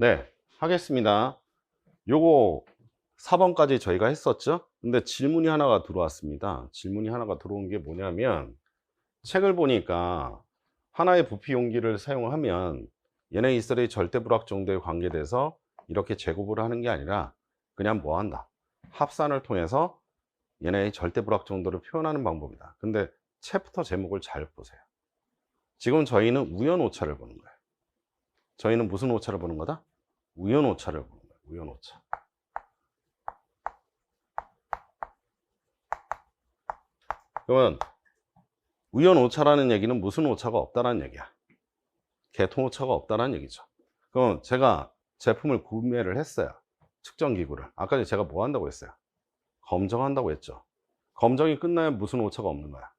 네, 하겠습니다. 요거 4번까지 저희가 했었죠? 근데 질문이 하나가 들어왔습니다. 질문이 하나가 들어온 게 뭐냐면, 책을 보니까 하나의 부피 용기를 사용하면 얘네 이슬의 절대 불확 정도에 관계돼서 이렇게 제곱을 하는 게 아니라 그냥 뭐 한다? 합산을 통해서 얘네의 절대 불확 정도를 표현하는 방법이다. 근데 챕터 제목을 잘 보세요. 지금 저희는 우연 오차를 보는 거예요. 저희는 무슨 오차를 보는 거다? 우연 오차를 보는 거예요. 우연 오차. 그러면 우연 오차라는 얘기는 무슨 오차가 없다라는 얘기야. 계통 오차가 없다라는 얘기죠. 그럼 제가 제품을 구매를 했어요. 측정 기구를. 아까 전에 제가 뭐 한다고 했어요? 검정한다고 했죠. 검정이 끝나면 무슨 오차가 없는 거야?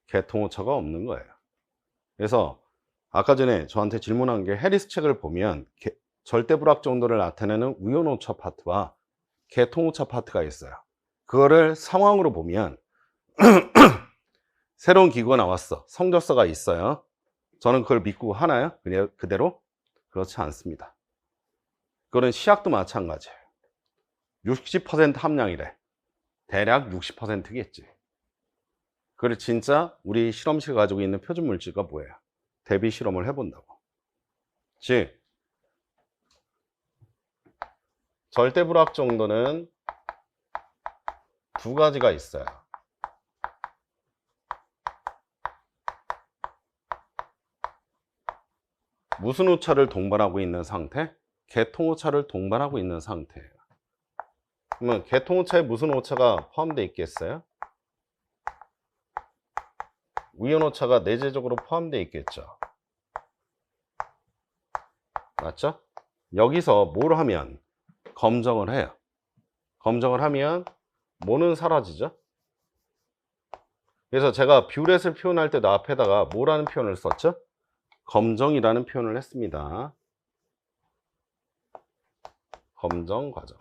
계통 오차가 없는 거예요. 그래서 아까 전에 저한테 질문한 게 해리스 책을 보면 절대 불확 정도를 나타내는 우연 오차 파트와 계통 오차 파트가 있어요. 그거를 상황으로 보면 새로운 기구가 나왔어. 성적서가 있어요. 저는 그걸 믿고 하나요? 그냥 그대로? 그렇지 않습니다. 그거는 시약도 마찬가지예요. 60% 함량이래. 대략 60%겠지. 그걸 진짜 우리 실험실 가지고 있는 표준 물질과 뭐예요? 대비 실험을 해본다고. 즉, 절대 불확 정도는 두 가지가 있어요. 무슨 오차를 동반하고 있는 상태? 계통 오차를 동반하고 있는 상태예요. 그러면 계통 오차에 무슨 오차가 포함되어 있겠어요? 우연 오차가 내재적으로 포함되어 있겠죠. 맞죠? 여기서 뭘 하면 검정을 해요. 검정을 하면 뭐는 사라지죠? 그래서 제가 뷰렛을 표현할 때 나 앞에다가 뭐라는 표현을 썼죠? 검정이라는 표현을 했습니다. 검정 과정.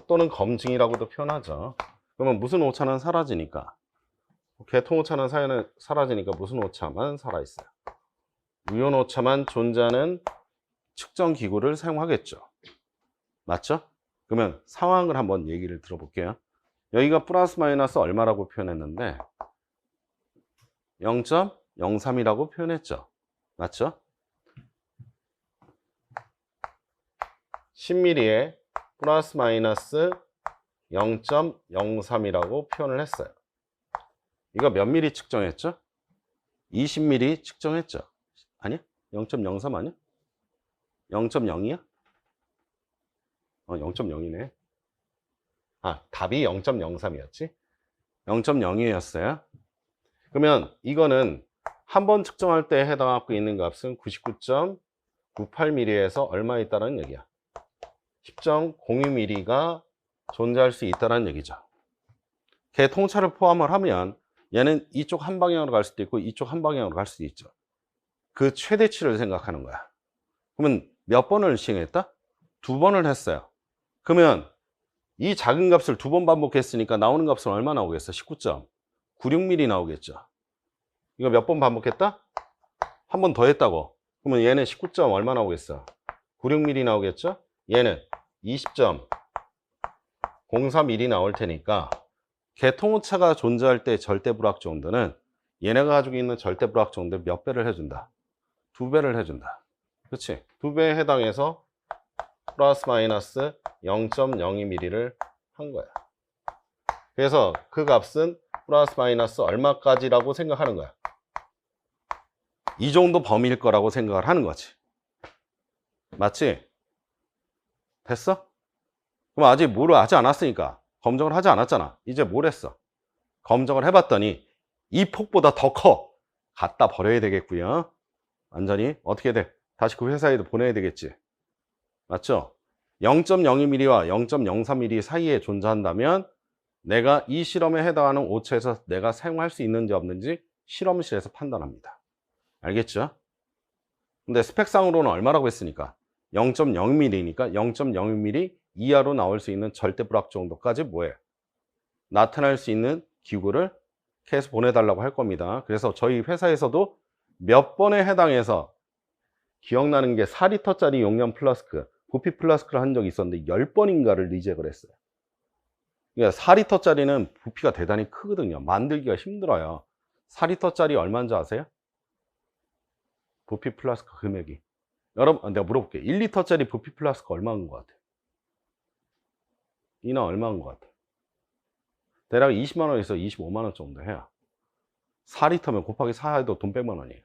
또는 검증이라고도 표현하죠. 그러면 무슨 오차는 사라지니까? 계통 오차는 사라지니까 무슨 오차만 살아있어요? 우연 오차만 존재하는 측정 기구를 사용하겠죠. 맞죠? 그러면 상황을 한번 얘기를 들어볼게요. 여기가 플러스 마이너스 얼마라고 표현했는데 0.03이라고 표현했죠. 맞죠? 10mm에 플러스 마이너스 0.03이라고 표현을 했어요. 이거 몇 mm 측정했죠? 20mm 측정했죠. 아니야? 0.03 아니야? 0.0이야? 0.0이네. 답이 0.03이었지? 0.02였어요. 그러면 이거는 한 번 측정할 때 해당하고 있는 값은 99.98mm에서 얼마 있다는 얘기야? 10.02mm가 존재할 수 있다는 얘기죠. 계통차를 포함을 하면 얘는 이쪽 한 방향으로 갈 수도 있고 이쪽 한 방향으로 갈 수도 있죠. 그 최대치를 생각하는 거야. 그러면 몇 번을 시행했다? 2번을 했어요. 그러면 이 작은 값을 2번 반복했으니까 나오는 값은 얼마 나오겠어? 19.96mm 나오겠죠. 이거 몇 번 반복했다? 한 번 더 했다고. 그러면 얘는 19. 얼마 나오겠어? 96mm 나오겠죠? 얘는 20.03mm 나올 테니까 계통오차가 존재할 때 절대 불확 정도는 얘네가 가지고 있는 절대 불확 정도에 몇 배를 해준다? 2배를 해준다. 그렇지? 2배에 해당해서 플러스 마이너스 0.02mm를 한 거야. 그래서 그 값은 플러스 마이너스 얼마까지라고 생각하는 거야. 이 정도 범위일 거라고 생각을 하는 거지. 맞지? 됐어? 그럼 아직 뭐를 하지 않았으니까 검정을 하지 않았잖아. 이제 뭘 했어? 검정을 해봤더니 이 폭보다 더 커. 갖다 버려야 되겠고요. 완전히 어떻게 돼? 다시 그 회사에도 보내야 되겠지. 맞죠? 0.02mm와 0.03mm 사이에 존재한다면 내가 이 실험에 해당하는 오차에서 내가 사용할 수 있는지 없는지 실험실에서 판단합니다. 알겠죠? 근데 스펙상으로는 얼마라고 했으니까 0.0mm니까 0.02mm 이하로 나올 수 있는 절대 불확 정도까지 뭐예요? 나타날 수 있는 기구를 계속 보내달라고 할 겁니다. 그래서 저희 회사에서도 몇 번에 해당해서 기억나는 게 4리터짜리 용량 플라스크, 부피 플라스크를 한 적이 있었는데 10번인가를 리젝을 했어요. 그러니까 4리터짜리는 부피가 대단히 크거든요. 만들기가 힘들어요. 4리터짜리 얼마인지 아세요? 부피 플라스크 금액이. 여러분, 내가 물어볼게요. 1리터짜리 부피 플라스크 얼마인 것 같아요? 이나 얼마인 것 같아요? 대략 20만 원에서 25만 원 정도 해요. 4리터면 곱하기 4 해도 돈 100만 원이에요.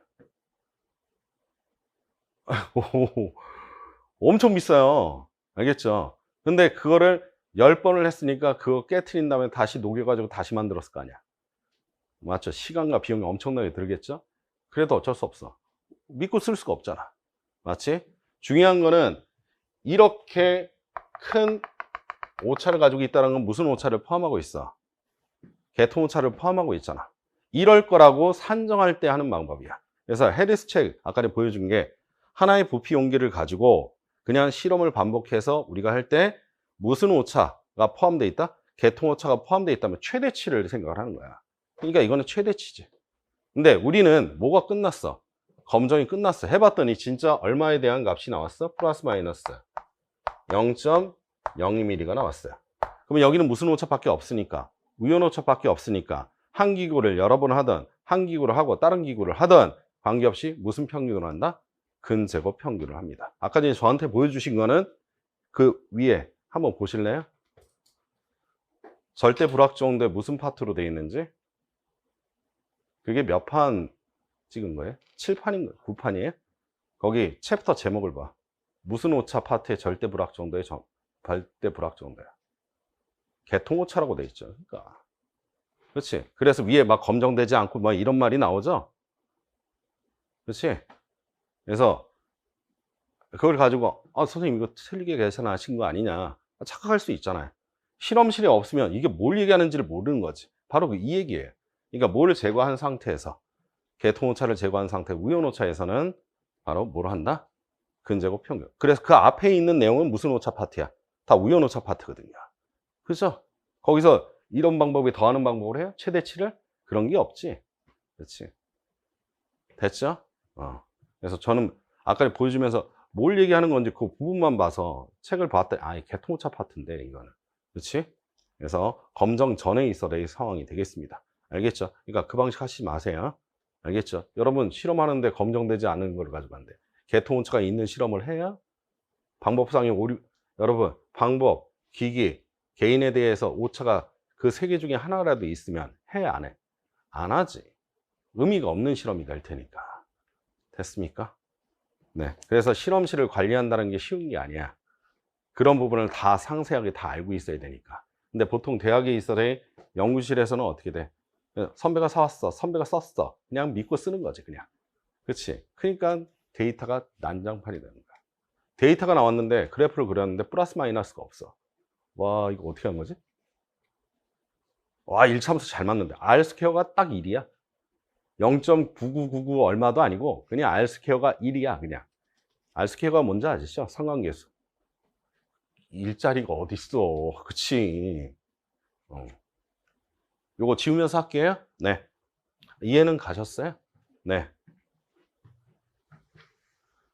엄청 비싸요. 알겠죠? 근데 그거를 10번을 했으니까 그거 깨트린 다음에 다시 녹여가지고 다시 만들었을 거 아니야. 맞죠? 시간과 비용이 엄청나게 들겠죠? 그래도 어쩔 수 없어. 믿고 쓸 수가 없잖아. 맞지? 중요한 거는 이렇게 큰 오차를 가지고 있다는 건 무슨 오차를 포함하고 있어? 개통 오차를 포함하고 있잖아. 이럴 거라고 산정할 때 하는 방법이야. 그래서 해리스 책 아까 보여준 게 하나의 부피 용기를 가지고 그냥 실험을 반복해서 우리가 할 때 무슨 오차가 포함되어 있다? 개통 오차가 포함되어 있다면 최대치를 생각을 하는 거야. 그러니까 이거는 최대치지. 근데 우리는 뭐가 끝났어? 검정이 끝났어. 해봤더니 진짜 얼마에 대한 값이 나왔어? 플러스 마이너스 0.02mm가 나왔어요. 그러면 여기는 무슨 오차밖에 없으니까, 우연 오차밖에 없으니까 한 기구를 여러 번 하든 한 기구를 하고 다른 기구를 하든 관계없이 무슨 평균을 한다? 근제곱 평균을 합니다. 아까 전에 저한테 보여주신 거는 그 위에 한번 보실래요? 절대 불확정도에 무슨 파트로 되어 있는지? 그게 몇 판 찍은 거예요? 7판인가? 9판이에요? 거기 챕터 제목을 봐. 무슨 오차 파트의 절대 불확정도의 절대 불확정도야. 개통 오차라고 돼 있죠. 그러니까. 그렇지? 그래서 위에 막 검정되지 않고 뭐 이런 말이 나오죠? 그렇지? 그래서 그걸 가지고 선생님 이거 틀리게 계산하신 거 아니냐 착각할 수 있잖아요. 실험실에 없으면 이게 뭘 얘기하는지를 모르는 거지. 바로 이 얘기예요. 그러니까 뭘 제거한 상태에서 개통 오차를 제거한 상태 우연 오차에서는 바로 뭘 한다? 근제곱 평균. 그래서 그 앞에 있는 내용은 무슨 오차 파트야? 다 우연 오차 파트거든요. 그렇죠? 거기서 이런 방법에 더하는 방법을 해요? 최대치를? 그런 게 없지. 그렇지? 됐죠? 그래서 저는 아까 보여주면서 뭘 얘기하는 건지 그 부분만 봐서 책을 봤더니 개통오차 파트인데 이거는. 그렇지? 그래서 검정 전에 있어야 될 상황이 되겠습니다. 알겠죠? 그러니까 그 방식 하시지 마세요. 알겠죠? 여러분 실험하는데 검정되지 않은 걸 가지고 안 돼. 개통오차가 있는 실험을 해야 방법상의 오류. 여러분 방법, 기기, 개인에 대해서 오차가 그 세 개 중에 하나라도 있으면 해 안 해? 안 하지. 의미가 없는 실험이 될 테니까. 됐습니까? 네. 그래서 실험실을 관리한다는 게 쉬운 게 아니야. 그런 부분을 다 상세하게 다 알고 있어야 되니까. 근데 보통 대학에 있어야 연구실에서는 어떻게 돼? 선배가 사왔어. 선배가 썼어. 그냥 믿고 쓰는 거지, 그냥. 그렇지? 그러니까 데이터가 난장판이 되는 거야. 데이터가 나왔는데 그래프를 그렸는데 플러스 마이너스가 없어. 와, 이거 어떻게 한 거지? 와, 일차함수 잘 맞는데. R 스퀘어가 딱 1이야. 0.9999 얼마도 아니고 그냥 R 스퀘어가 1이야, 그냥. R 스퀘어가 뭔지 아시죠? 상관계수. 일자리가 어딨어. 그치? 요거 지우면서 할게요. 네. 이해는 가셨어요? 네.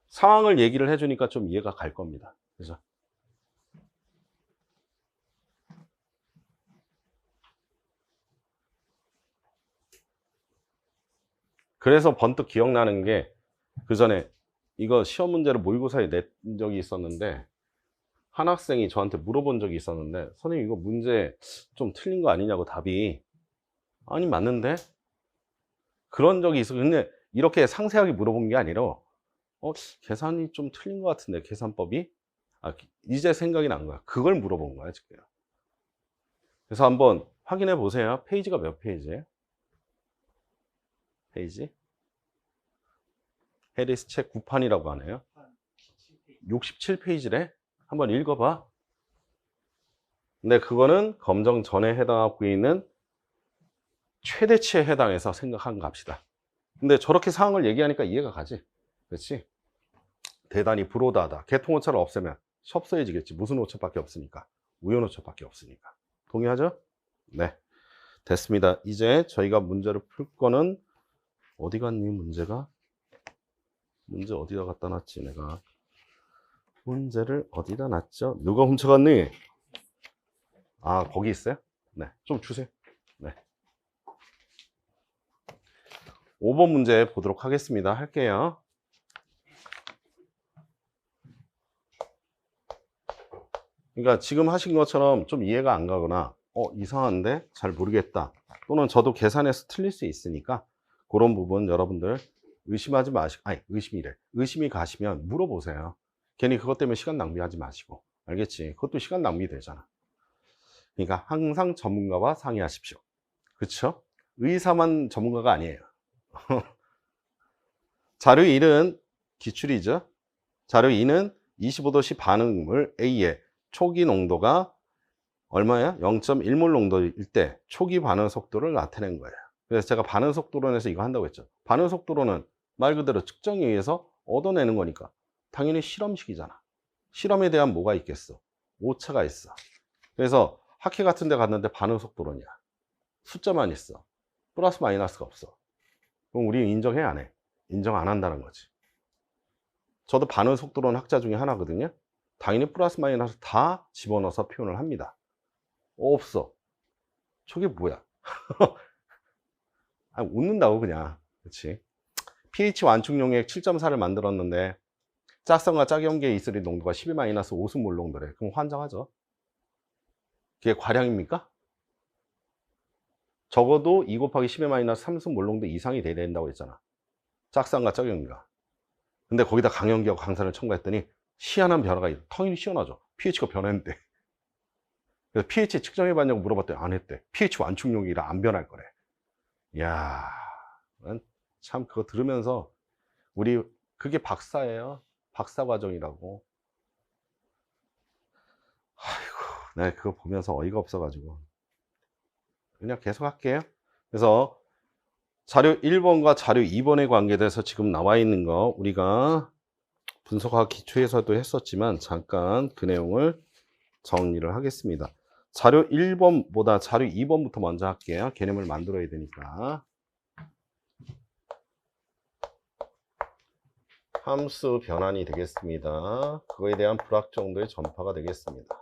상황을 얘기를 해주니까 좀 이해가 갈 겁니다. 그죠? 그래서 번뜩 기억나는 게 그 전에 이거 시험 문제를 모의고사에 낸 적이 있었는데 한 학생이 저한테 물어본 적이 있었는데 선생님 이거 문제 좀 틀린 거 아니냐고 답이 아니 맞는데 그런 적이 있어. 근데 이렇게 상세하게 물어본 게 아니라 계산이 좀 틀린 것 같은데 계산법이 이제 생각이 난 거야. 그걸 물어본 거야 지금. 그래서 한번 확인해 보세요. 페이지가 몇 페이지예요? 페이지? 해리스 책 9판이라고 하네요. 67페이지래. 한번 읽어봐. 근데 그거는 검정 전에 해당하고 있는 최대치에 해당해서 생각한 값이다. 근데 저렇게 상황을 얘기하니까 이해가 가지. 그렇지? 대단히 불오다하다. 개통오차를 없애면 섭섭해지겠지. 무슨 오차밖에 없으니까. 우연 오차밖에 없으니까. 동의하죠? 네. 됐습니다. 이제 저희가 문제를 풀 거는 어디 갔니 문제가? 문제 어디다 갖다 놨지 내가. 문제를 어디다 놨죠? 누가 훔쳐갔니? 아, 거기 있어요? 네, 좀 주세요. 네. 5번 문제 보도록 하겠습니다. 할게요. 그러니까 지금 하신 것처럼 좀 이해가 안 가거나 이상한데 잘 모르겠다, 또는 저도 계산해서 틀릴 수 있으니까 그런 부분 여러분들 의심하지 마시고, 아니 의심이래, 의심이 가시면 물어보세요. 괜히 그것 때문에 시간 낭비하지 마시고. 알겠지? 그것도 시간 낭비 되잖아. 그러니까 항상 전문가와 상의하십시오. 그쵸? 의사만 전문가가 아니에요. 자료 1은 기출이죠. 자료 2는 25도씨 반응물 A의 초기 농도가 얼마야? 0.1몰 농도일 때 초기 반응 속도를 나타낸 거예요. 그래서 제가 반응 속도론에서 이거 한다고 했죠. 반응 속도론은 말 그대로 측정에 의해서 얻어내는 거니까 당연히 실험식이잖아. 실험에 대한 뭐가 있겠어? 오차가 있어. 그래서 학회 같은 데 갔는데 반응 속도론이야. 숫자만 있어. 플러스 마이너스가 없어. 그럼 우리 인정해, 안 해? 인정 안 한다는 거지. 저도 반응 속도론 학자 중에 하나거든요. 당연히 플러스 마이너스 다 집어넣어서 표현을 합니다. 없어. 저게 뭐야? 아, 웃는다고 그냥. 그렇지? pH 완충용액 7.4를 만들었는데 짝성과 짝염계의 이슬의 농도가 12-5승몰 농도래. 그럼 환장하죠. 그게 과량입니까? 적어도 2 곱하기 10-3승몰 농도 이상이 돼야 된다고 했잖아. 짝쌍과 짝염계가. 근데 거기다 강염계하고 강산을 첨가했더니 희한한 변화가 있어. 당연히 희한하죠. pH가 변했는데. 그래서 pH 측정해봤냐고 물어봤더니 안 했대. pH 완충용이라 안 변할 거래. 이야, 참 그거 들으면서 우리 그게 박사예요. 박사 과정이라고. 아이고, 내가 그거 보면서 어이가 없어가지고 그냥 계속 할게요. 그래서 자료 1번과 자료 2번에 관계돼서 지금 나와 있는 거 우리가 분석학 기초에서도 했었지만 잠깐 그 내용을 정리를 하겠습니다. 자료 1번보다 자료 2번부터 먼저 할게요. 개념을 만들어야 되니까. 함수 변환이 되겠습니다. 그거에 대한 불확 정도의 전파가 되겠습니다.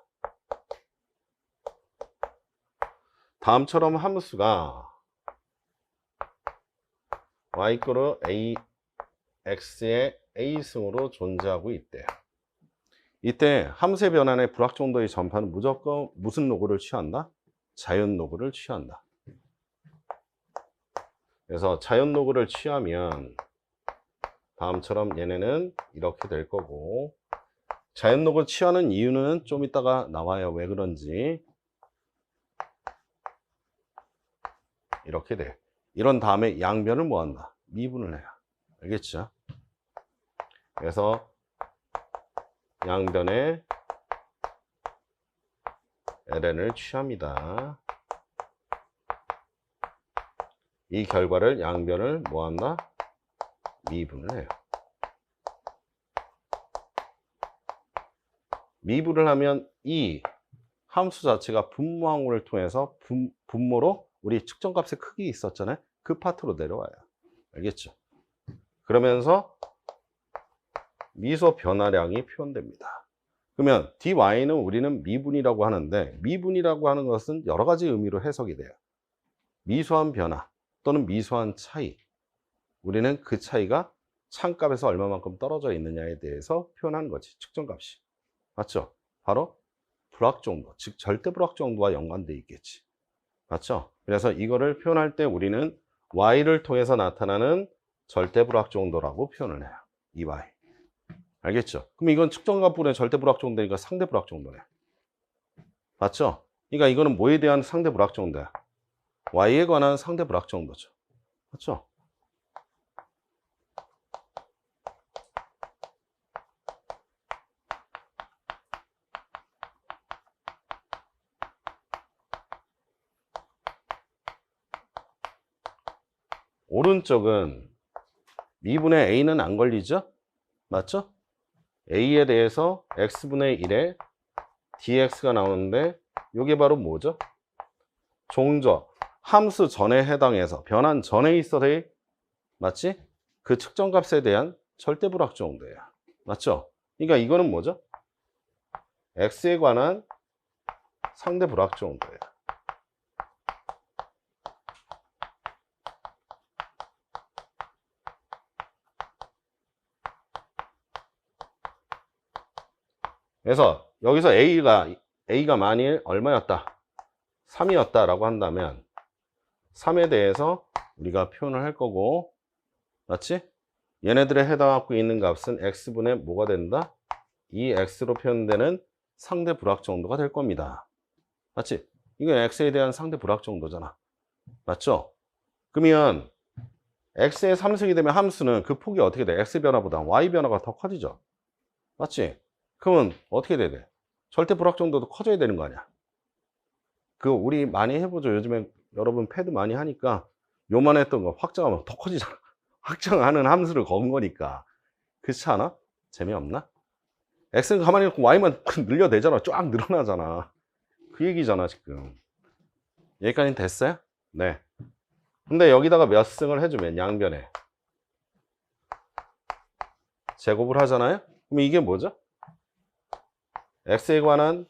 다음처럼 함수가 y 이퀄 a x의 a승으로 존재하고 있대요. 이때 함수의 변환의 불확 정도의 전파는 무조건 무슨 로그를 취한다? 자연 로그를 취한다. 그래서 자연 로그를 취하면 다음처럼 얘네는 이렇게 될 거고, 자연 로그를 취하는 이유는 좀 이따가 나와요. 왜 그런지. 이렇게 돼. 이런 다음에 양변을 뭐 한다? 미분을 해요. 알겠죠? 그래서 양변에 ln을 취합니다. 이 결과를 양변을 뭐 한다? 미분을 해요. 미분을 하면 이 함수 자체가 분모항을 통해서 분모로 우리 측정값의 크기 있었잖아요. 그 파트로 내려와요. 알겠죠? 그러면서 미소 변화량이 표현됩니다. 그러면 dy는 우리는 미분이라고 하는데, 미분이라고 하는 것은 여러 가지 의미로 해석이 돼요. 미소한 변화 또는 미소한 차이. 우리는 그 차이가 참값에서 얼마만큼 떨어져 있느냐에 대해서 표현하는 거지, 측정값이. 맞죠? 바로 불확 정도, 즉 절대 불확 정도와 연관되어 있겠지. 맞죠? 그래서 이거를 표현할 때 우리는 y를 통해서 나타나는 절대 불확 정도라고 표현을 해요. 이 y. 알겠죠? 그럼 이건 측정값분의 절대 불확 정도니까 상대 불확 정도네. 맞죠? 그러니까 이거는 뭐에 대한 상대 불확 정도야? y에 관한 상대 불확 정도죠. 맞죠? 오른쪽은 미분의 a는 안 걸리죠? 맞죠? a에 대해서 x분의 1에 dx가 나오는데 이게 바로 뭐죠? 종저, 함수 전에 해당해서 변환 전에 있어야, 맞지? 그 측정값에 대한 절대 불확정도예요. 맞죠? 그러니까 이거는 뭐죠? x에 관한 상대 불확정도예요. 그래서 여기서 A가 만일 얼마였다? 3이었다라고 한다면 3에 대해서 우리가 표현을 할 거고, 맞지? 얘네들에 해당하고 있는 값은 x분의 뭐가 된다? 2x로 표현되는 상대 불확정도가 될 겁니다. 맞지? 이건 x에 대한 상대 불확정도잖아. 맞죠? 그러면 x의 3승이 되면 함수는 그 폭이 어떻게 돼? x 변화보다 y 변화가 더 커지죠. 맞지? 그러면 어떻게 돼야 돼? 절대 불확정도도 커져야 되는 거 아니야? 우리 많이 해보죠. 요즘에 여러분 패드 많이 하니까 요만했던 거 확장하면 더 커지잖아. 확장하는 함수를 건 거니까. 그렇지 않아? 재미없나? x는 가만히 있고 y만 늘려내잖아. 쫙 늘어나잖아. 그 얘기잖아 지금. 여기까지는 됐어요? 네. 근데 여기다가 몇 승을 해주면 양변에 제곱을 하잖아요? 그럼 이게 뭐죠? x에 관한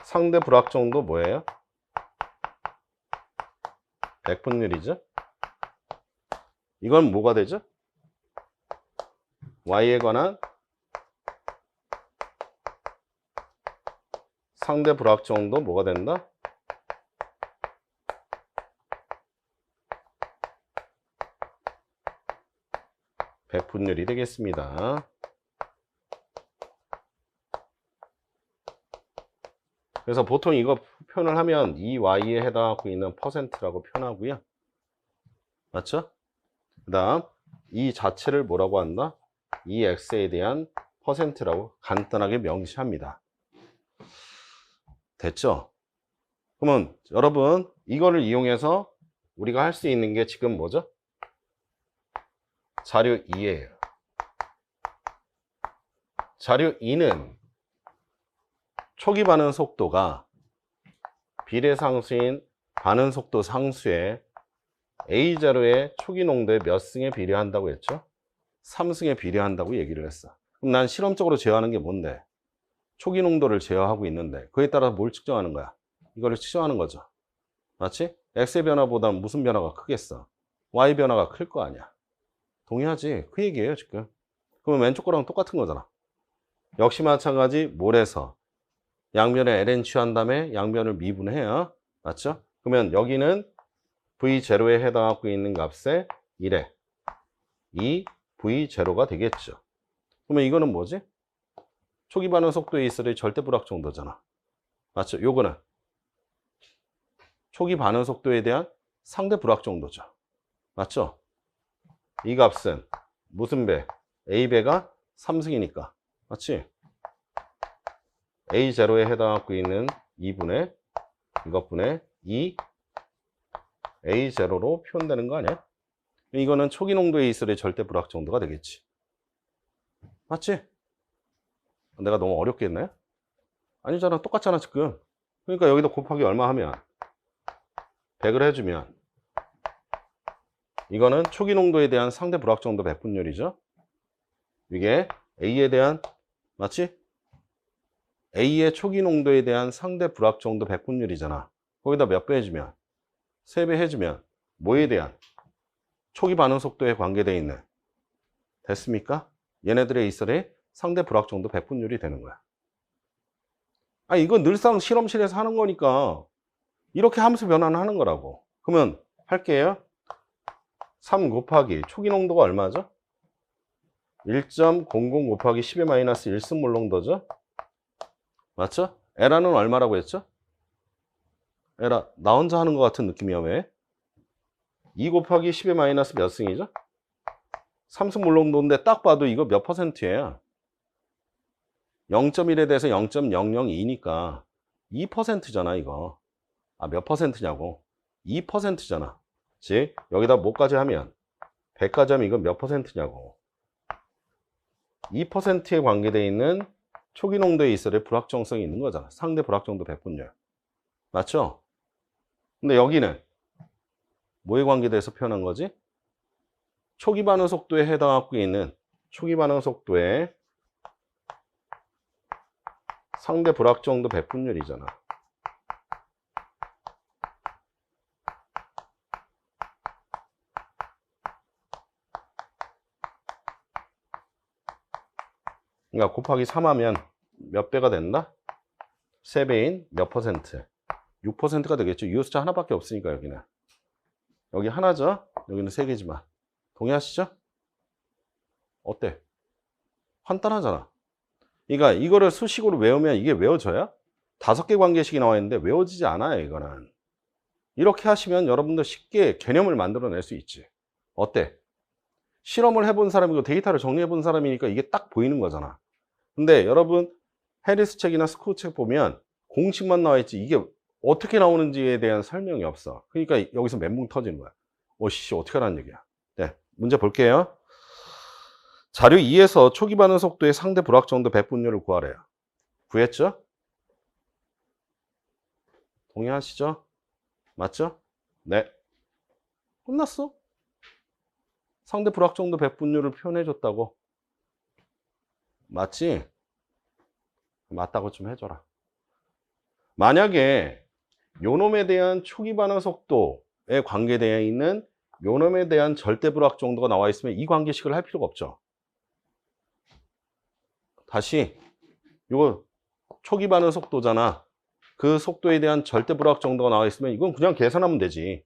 상대 불확정도 뭐예요? 백분율이죠? 이건 뭐가 되죠? y에 관한 상대 불확정도 뭐가 된다? 백분율이 되겠습니다. 그래서 보통 이거 표현을 하면 이 y에 해당하고 있는 퍼센트라고 표현하고요. 맞죠? 그 다음 이 자체를 뭐라고 한다? 이 x에 대한 퍼센트라고 간단하게 명시합니다. 됐죠? 그러면 여러분 이거를 이용해서 우리가 할 수 있는 게 지금 뭐죠? 자료 2예요. 자료 2는 초기 반응 속도가 비례상수인 반응 속도 상수의 A0의 초기 농도에 몇 승에 비례한다고 했죠? 3승에 비례한다고 얘기를 했어. 그럼 난 실험적으로 제어하는 게 뭔데? 초기 농도를 제어하고 있는데 그에 따라서 뭘 측정하는 거야? 이거를 측정하는 거죠. 맞지? X의 변화보다는 무슨 변화가 크겠어? Y 변화가 클 거 아니야. 동의하지? 그 얘기예요 지금. 그러면 왼쪽 거랑 똑같은 거잖아. 역시 마찬가지 몰에서 양변에 ln 취한 다음에 양변을 미분해요. 맞죠? 그러면 여기는 v0에 해당하고 있는 값에 1에 이 v0가 되겠죠. 그러면 이거는 뭐지? 초기 반응 속도에 있어의 절대 불확정도잖아. 맞죠? 요거는 초기 반응 속도에 대한 상대 불확정도죠. 맞죠? 이 값은 무슨 배? A배가 3승이니까. 맞지? A0에 해당하고 있는 2분의 이것분의 2 A0로 표현되는 거 아니야? 이거는 초기 농도에 있어의 절대 불확정도가 되겠지. 맞지? 내가 너무 어렵게 했나요? 아니잖아. 똑같잖아 지금. 그러니까 여기다 곱하기 얼마 하면 100을 해주면 이거는 초기 농도에 대한 상대 불확정도 백분율이죠. 이게 A에 대한, 맞지? A의 초기 농도에 대한 상대 불확정도 백분율이잖아. 거기다 몇 배 해주면? 3배 해주면 뭐에 대한? 초기 반응 속도에 관계되어 있는. 됐습니까? 얘네들의 있어의 상대 불확정도 백분율이 되는 거야. 아니 이건 늘상 실험실에서 하는 거니까 이렇게 함수 변환을 하는 거라고. 그러면 할게요. 3 곱하기 초기 농도가 얼마죠? 1.00 곱하기 10의 마이너스 1승몰 농도죠? 맞죠? 에라는 얼마라고 했죠? 에라 나 혼자 하는 것 같은 느낌이야. 왜? 2 곱하기 10의 마이너스 몇 승이죠? 3승몰 농도인데 딱 봐도 이거 몇 퍼센트예요? 0.1에 대해서 0.002니까 2%잖아 이거. 아 몇 퍼센트냐고. 2%잖아. 즉 여기다 뭐까지 하면 100까지 하면 이건 몇 퍼센트냐고. 2%에 관계되어 있는 초기 농도에 있어야 불확정성이 있는 거잖아. 상대 불확정도 백분율. 맞죠? 근데 여기는 뭐에 관계돼서 표현한 거지? 초기 반응 속도에 해당하고 있는 초기 반응 속도의 상대 불확정도 배분율이잖아. 그러니까 곱하기 3하면 몇 배가 된다? 3배인 몇 퍼센트? 6%가 되겠죠. 유효수차 하나밖에 없으니까 여기는. 여기 하나죠. 여기는 3개지만. 동의하시죠? 어때? 간단하잖아. 그러니까 이거를 수식으로 외우면 이게 외워져야? 5개 관계식이 나와 있는데 외워지지 않아요, 이거는. 이렇게 하시면 여러분들 쉽게 개념을 만들어낼 수 있지. 어때? 실험을 해본 사람이고 데이터를 정리해본 사람이니까 이게 딱 보이는 거잖아. 근데 여러분 해리스 책이나 스쿠 책 보면 공식만 나와 있지 이게 어떻게 나오는지에 대한 설명이 없어. 그러니까 여기서 멘붕 터지는 거야. 씨, 어떻게 하라는 얘기야. 네, 문제 볼게요. 자료 2에서 초기 반응 속도의 상대 불확정도 배분율을 구하래요. 구했죠? 동의하시죠? 맞죠? 네. 끝났어. 상대 불확정도 배분율을 표현해줬다고. 맞지? 맞다고 좀 해줘라. 만약에 요놈에 대한 초기 반응 속도에 관계되어 있는 요놈에 대한 절대 불확정도가 나와 있으면 이 관계식을 할 필요가 없죠. 다시 이거 초기 반응 속도잖아. 그 속도에 대한 절대 불확정도가 나와 있으면 이건 그냥 계산하면 되지.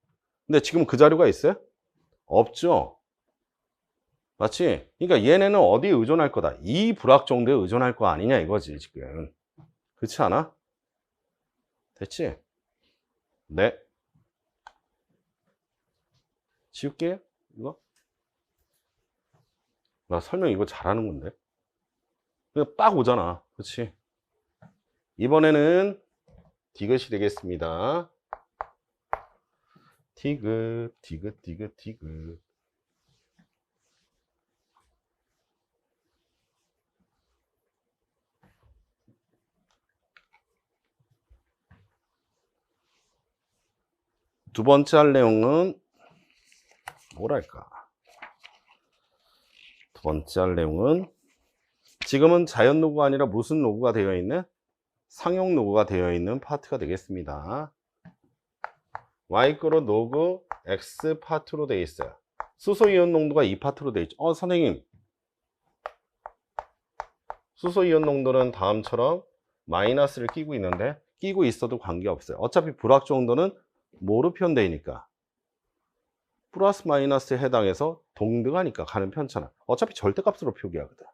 근데 지금 그 자료가 있어요? 없죠. 맞지? 그러니까 얘네는 어디에 의존할 거다? 이 불확정도에 의존할 거 아니냐 이거지 지금. 그렇지 않아? 됐지? 네. 지울게요 이거. 나 설명 이거 잘하는 건데. 그냥 빡 오잖아. 그렇지? 이번에는 디귿이 되겠습니다. 디귿, 디귿, 디귿, 디귿. 두 번째 할 내용은 뭐랄까? 두 번째 할 내용은 지금은 자연 로그가 아니라 무슨 로그가 되어 있는? 상용 로그가 되어 있는 파트가 되겠습니다. y = 로그 x 파트로 되어 있어요. 수소이온 농도가 이 파트로 되어 있죠. 선생님. 수소이온 농도는 다음처럼 마이너스를 끼고 있는데 끼고 있어도 관계없어요. 어차피 불확정도는 뭐로 표현되니까 플러스 마이너스에 해당해서 동등하니까 가는 편차는 어차피 절대값으로 표기하거든.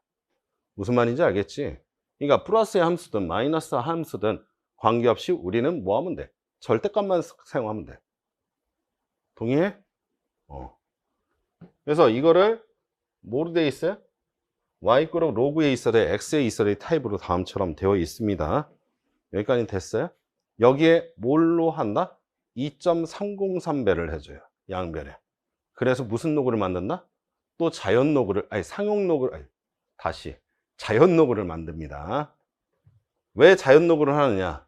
무슨 말인지 알겠지? 그러니까 플러스의 함수든 마이너스 함수든 관계없이 우리는 뭐 하면 돼? 절대값만 사용하면 돼. 동의해? 그래서 이거를 뭐로 되어 있어요? y = 로그에 있어야 돼, x에 있어야 돼 타입으로 다음처럼 되어 있습니다. 여기까지 됐어요? 여기에 뭘로 한다? 2.303배를 해줘요. 양변에. 그래서 무슨 로그를 만든다? 또 자연 로그를, 아니 상용 로그를, 아니, 다시 자연 로그를 만듭니다. 왜 자연 로그를 하느냐?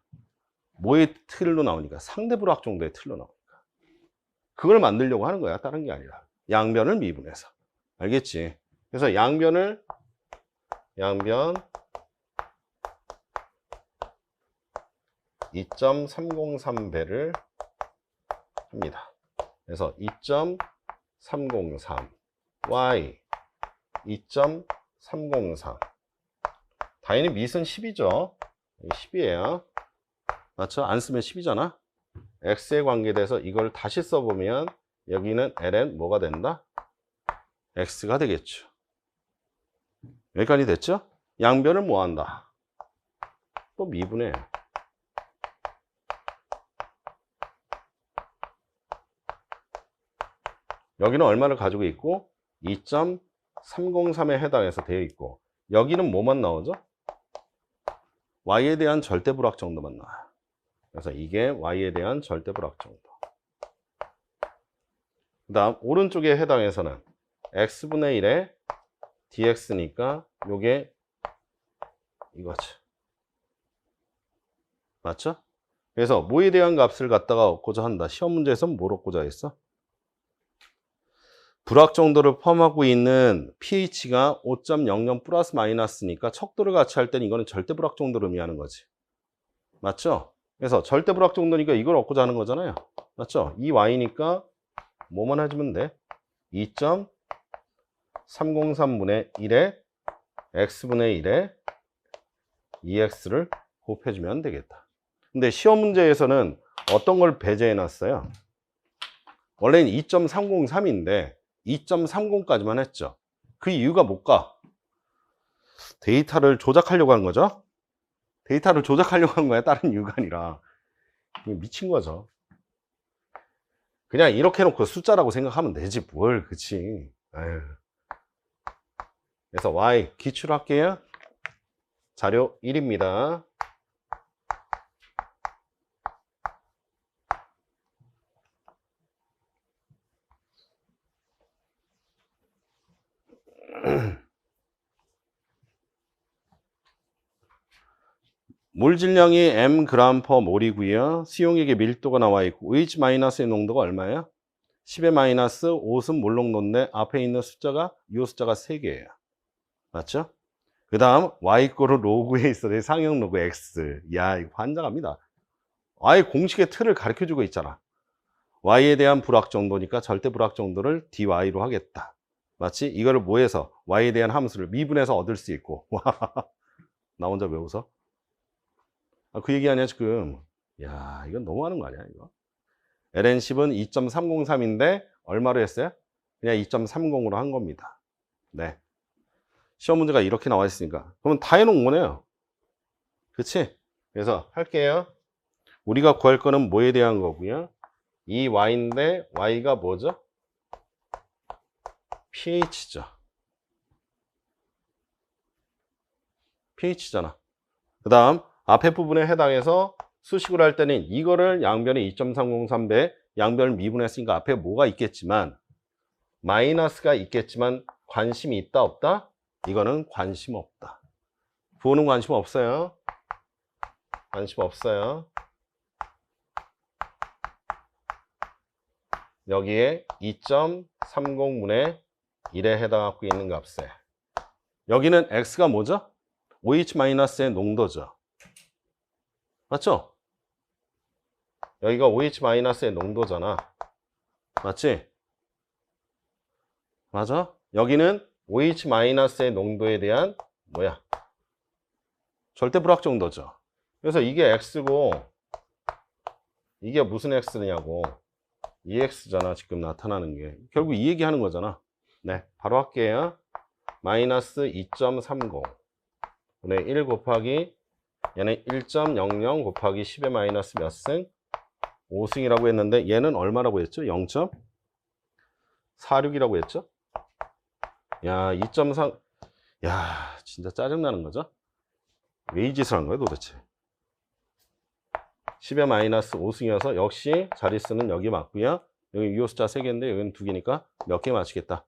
뭐의 틀로 나오니까? 상대 불확정도의 틀로 나오니까. 그걸 만들려고 하는 거야. 다른 게 아니라. 양변을 미분해서. 알겠지? 그래서 양변 2.303배를 합니다. 그래서 2.303 y 2.303 당연히 밑은 10이죠. 10이에요. 맞죠? 안 쓰면 10이잖아. x에 관계돼서 이걸 다시 써보면 여기는 ln 뭐가 된다? x가 되겠죠. 여기까지 됐죠? 양변을 뭐 한다? 또 미분해. 여기는 얼마를 가지고 있고 2.303에 해당해서 되어 있고 여기는 뭐만 나오죠? y에 대한 절대 불확정도만 나와요. 그래서 이게 y에 대한 절대 불확정도. 그 다음 오른쪽에 해당해서는 x분의 1에 dx니까 요게 이거죠. 맞죠? 그래서 뭐에 대한 값을 갖다가 얻고자 한다. 시험 문제에서는 뭘 얻고자 했어? 불확 정도를 포함하고 있는 pH가 5.00 플러스 마이너스니까 척도를 같이 할 때는 이거는 절대 불확 정도를 의미하는 거지. 맞죠? 그래서 절대 불확 정도니까 이걸 얻고자 하는 거잖아요. 맞죠? 이 y니까 뭐만 해주면 돼? 2.303분의 1에 x분의 1에 2x를 곱해주면 되겠다. 근데 시험 문제에서는 어떤 걸 배제해 놨어요? 원래는 2.303인데 2.30까지만 했죠. 그 이유가 뭘까? 데이터를 조작하려고 한 거죠. 데이터를 조작하려고 한 거야. 다른 이유가 아니라. 미친 거죠. 그냥 이렇게 해놓고 숫자라고 생각하면 되지 뭘. 그치. 에휴. 그래서 y 기출할게요. 자료 1입니다. 물 질량이 m 그램 퍼 몰이고요. 수용액의 밀도가 나와 있고 OH 마이너스의 농도가 얼마예요? 10의 마이너스 5은 물 농도인데 앞에 있는 숫자가 이 숫자가 3개예요. 맞죠? 그 다음 y꼴은 로그에 있어야 돼. 상형 로그 x. 야, 이거 환장합니다. 아예 공식의 틀을 가르쳐주고 있잖아. y에 대한 불확 정도니까 절대 불확 정도를 dy로 하겠다. 맞지? 이거를 뭐해서 y에 대한 함수를 미분해서 얻을 수 있고. 나 혼자 왜 웃어? 그 얘기 아니야 지금. 야, 이건 너무하는 거 아니야 이거? ln10은 2.303인데 얼마로 했어요? 그냥 2.30으로 한 겁니다. 네. 시험 문제가 이렇게 나와 있으니까 그러면 다 해놓은 거네요. 그치? 그래서 할게요. 우리가 구할 거는 뭐에 대한 거고요? 이 y인데 y가 뭐죠? pH죠. pH잖아. 그 다음 앞에 부분에 해당해서 수식으로 할 때는 이거를 양변에 2.303배 양변을 미분했으니까 앞에 뭐가 있겠지만 마이너스가 있겠지만 관심이 있다 없다? 이거는 관심 없다. 부호는 관심 없어요. 관심 없어요. 여기에 2.30분의 1에 해당하고 있는 값에 여기는 x가 뭐죠? OH-의 농도죠. 맞죠? 여기가 OH-의 농도잖아. 맞지? 맞아? 여기는 OH-의 농도에 대한 뭐야? 절대 불확 정도죠. 그래서 이게 x고 이게 무슨 x냐고. EX잖아 지금 나타나는 게. 결국 이 얘기 하는 거잖아. 네, 바로 할게요. 마이너스 2.30 분의 1 곱하기 얘는 1.00 곱하기 10의 마이너스 몇 승? 5승이라고 했는데 얘는 얼마라고 했죠? 0.46이라고 했죠? 야, 2.3 야, 진짜 짜증나는 거죠? 왜 이 짓을 한 거야 도대체? 10의 마이너스 5승이어서 역시 자릿수는 여기 맞고요. 여기 이 숫자 3개인데 여기는 2개니까 몇 개 맞추겠다?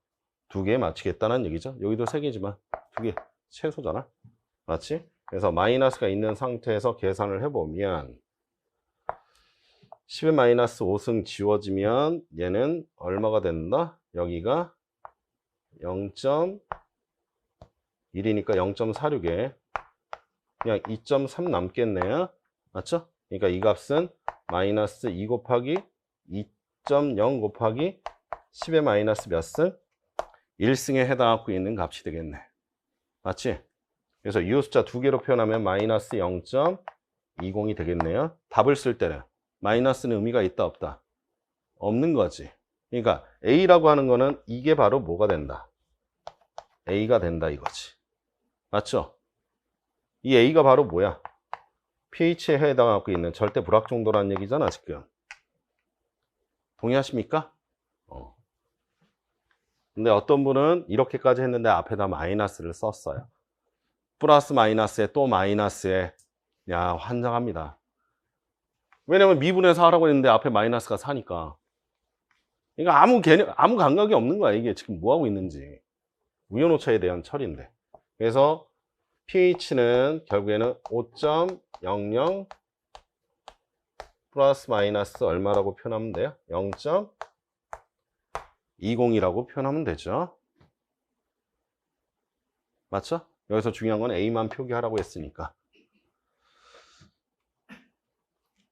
2개 맞추겠다는 얘기죠. 여기도 3개지만 2개 최소잖아. 맞지? 그래서 마이너스가 있는 상태에서 계산을 해보면 10의 마이너스 5승 지워지면 얘는 얼마가 된다? 여기가 0.1이니까 0.46에 그냥 2.3 남겠네요. 맞죠? 그러니까 이 값은 마이너스 2 곱하기 2.0 곱하기 10의 마이너스 몇 승? 1승에 해당하고 있는 값이 되겠네. 맞지? 그래서 이 숫자 2개로 표현하면 마이너스 0.20이 되겠네요. 답을 쓸 때는 마이너스는 의미가 있다 없다? 없는 거지. 그러니까 A라고 하는 거는 이게 바로 뭐가 된다? A가 된다 이거지. 맞죠? 이 A가 바로 뭐야? pH에 해당하고 있는 절대 불확 정도라는 얘기잖아 지금. 동의하십니까? 근데 어떤 분은 이렇게까지 했는데 앞에다 마이너스를 썼어요. 플러스 마이너스에 또 마이너스에. 야, 환장합니다. 왜냐면 미분해서 하라고 했는데 앞에 마이너스가 4니까. 그러니까 아무 감각이 없는 거야. 이게 지금 뭐 하고 있는지. 우연오차에 대한 처리인데. 그래서 pH는 결국에는 5.00 플러스 마이너스 얼마라고 표현하면 돼요? 0. 20이라고 표현하면 되죠. 맞죠? 여기서 중요한 건 A만 표기하라고 했으니까.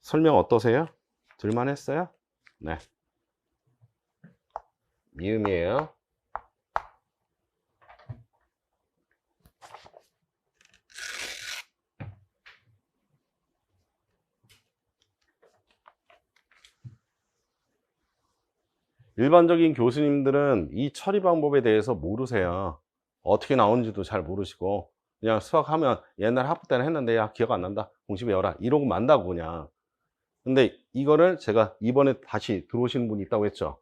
설명 어떠세요? 들만했어요? 네. 미음이에요. 일반적인 교수님들은 이 처리 방법에 대해서 모르세요. 어떻게 나오는지도 잘 모르시고 그냥 수학하면 옛날 학부 때는 했는데 야 기억 안 난다. 공식 외워라. 이러고 만다고 그냥. 근데 이거를 제가 이번에 다시 들어오신 분이 있다고 했죠.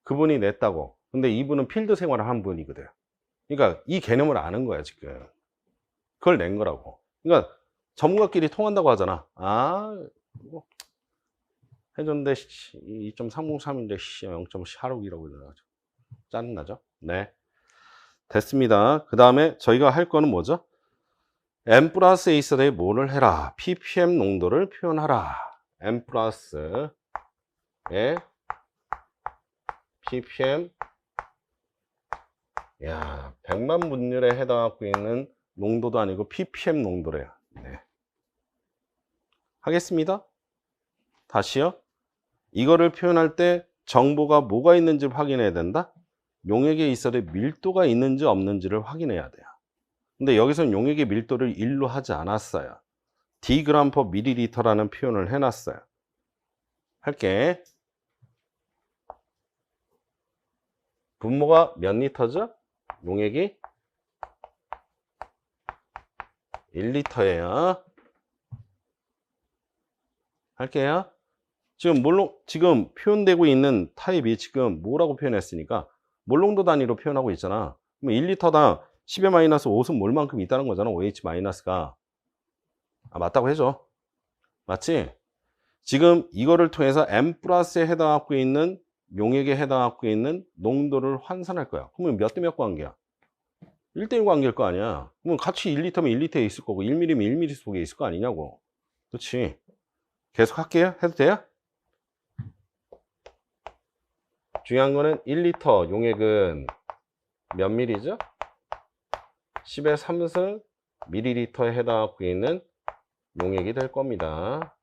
그분이 냈다고. 근데 이분은 필드 생활을 한 분이거든. 그러니까 이 개념을 아는 거야 지금. 그걸 낸 거라고. 그러니까 전문가끼리 통한다고 하잖아. 뭐 해줬는데 2.303인데 0.46이라고 이러나죠. 짜증나죠? 네. 됐습니다. 그 다음에 저희가 할 거는 뭐죠? M 플러스 A 서대에 뭐를 해라? ppm 농도를 표현하라. M 플러스의 ppm, 야, 100만 분율에 해당하고 있는 농도도 아니고 ppm 농도래요. 네. 하겠습니다. 다시요. 이거를 표현할 때 정보가 뭐가 있는지 확인해야 된다. 용액에 있어도 밀도가 있는지 없는지를 확인해야 돼요. 근데 여기서는 용액의 밀도를 1로 하지 않았어요. Dg per ml라는 표현을 해놨어요. 할게. 분모가 몇 리터죠? 용액이 1리터예요. 할게요. 지금 표현되고 있는 타입이 지금 뭐라고 표현했으니까 몰농도 단위로 표현하고 있잖아. 그럼 1리터당 10의 마이너스 5은 몰만큼 있다는 거잖아. OH 마이너스가. 맞다고 해줘. 맞지? 지금 이거를 통해서 M 플러스에 해당하고 있는 용액에 해당하고 있는 농도를 환산할 거야. 그러면 몇 대 몇 관계야? 1대1 관계일 거 아니야. 그럼 같이 1리터면 1리터에 있을 거고 1mm면 1mm 속에 있을 거 아니냐고. 그렇지? 계속 할게요. 해도 돼요? 중요한 거는 1리터 용액은 몇 밀리죠? 10의 3승 밀리리터에 해당하고 있는 용액이 될 겁니다.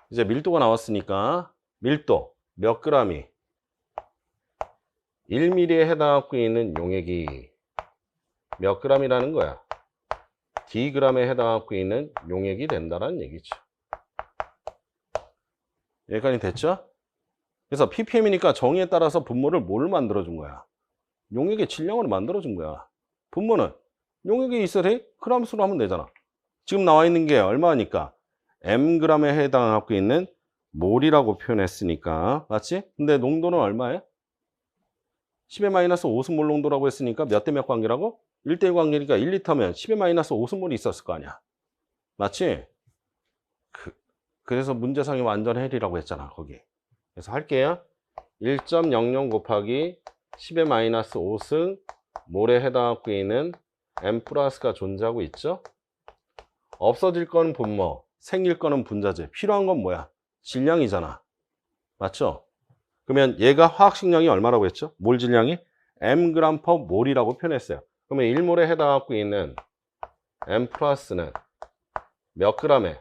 이제 밀도가 나왔으니까 밀도 몇 g이 1mm에 해당하고 있는 용액이 몇 g이라는 거야. Dg에 해당하고 있는 용액이 된다는 얘기죠. 여기까지 됐죠? 그래서 ppm이니까 정의에 따라서 분모를 뭘 만들어준 거야? 용액의 질량으로 만들어준 거야. 분모는 용액이 있어야 돼? 그램 수로 하면 되잖아. 지금 나와 있는 게 얼마니까? mg에 해당하고 있는 몰이라고 표현했으니까. 맞지? 근데 농도는 얼마예요? 10의 마이너스 5승몰 농도라고 했으니까 몇 대 몇 관계라고? 1대1 관계니까 1리터면 10의 마이너스 5승몰이 있었을 거 아니야. 맞지? 그래서 문제상이 완전 헬이라고 했잖아, 거기. 그래서 할게요. 1.00 곱하기 10의 마이너스 5승 몰에 해당하고 있는 M 플러스가 존재하고 있죠? 없어질 거는 분모, 생길 거는 분자재. 필요한 건 뭐야? 질량이잖아. 맞죠? 그러면 얘가 화학식량이 얼마라고 했죠? 몰 질량이 mg per 몰이라고 표현했어요. 그러면 1몰에 해당하고 있는 M 플러스는 몇 g에?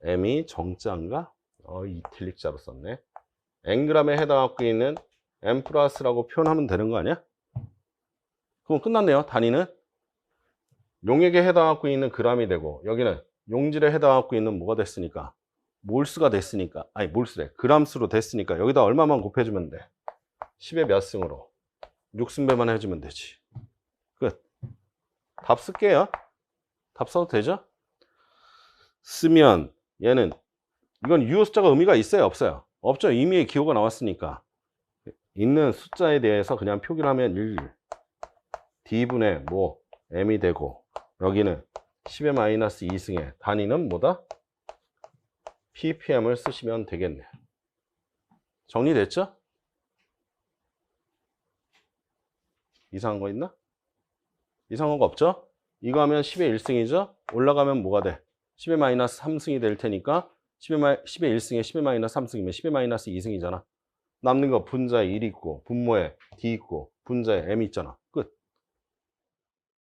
m이 정자인가? 이틀릭자로 썼네. ng에 해당하고 있는 M 플러스라고 표현하면 되는 거 아니야? 그럼 끝났네요. 단위는 용액에 해당하고 있는 g이 되고 여기는 용질에 해당하고 있는 뭐가 됐으니까 몰수가 됐으니까 몰수래. g수로 됐으니까 여기다 얼마만 곱해주면 돼? 10의 몇 승으로 6승배만 해주면 되지. 끝. 답 쓸게요. 답 써도 되죠? 쓰면 얘는 이건 유효 숫자가 의미가 있어요? 없어요? 없죠. 이미 기호가 나왔으니까 있는 숫자에 대해서 그냥 표기를 하면 1 D분의 뭐 M이 되고 여기는 10의 마이너스 2승의 단위는 뭐다? ppm을 쓰시면 되겠네요. 정리됐죠? 이상한 거 있나? 이상한 거 없죠? 이거 하면 10의 1승이죠? 올라가면 뭐가 돼? 10의 마이너스 3승이 될 테니까 10의 1승에 10의 마이너스 3승이면 10의 마이너스 2승이잖아. 남는 거 분자에 1 있고 분모에 D 있고 분자에 M 있잖아. 끝.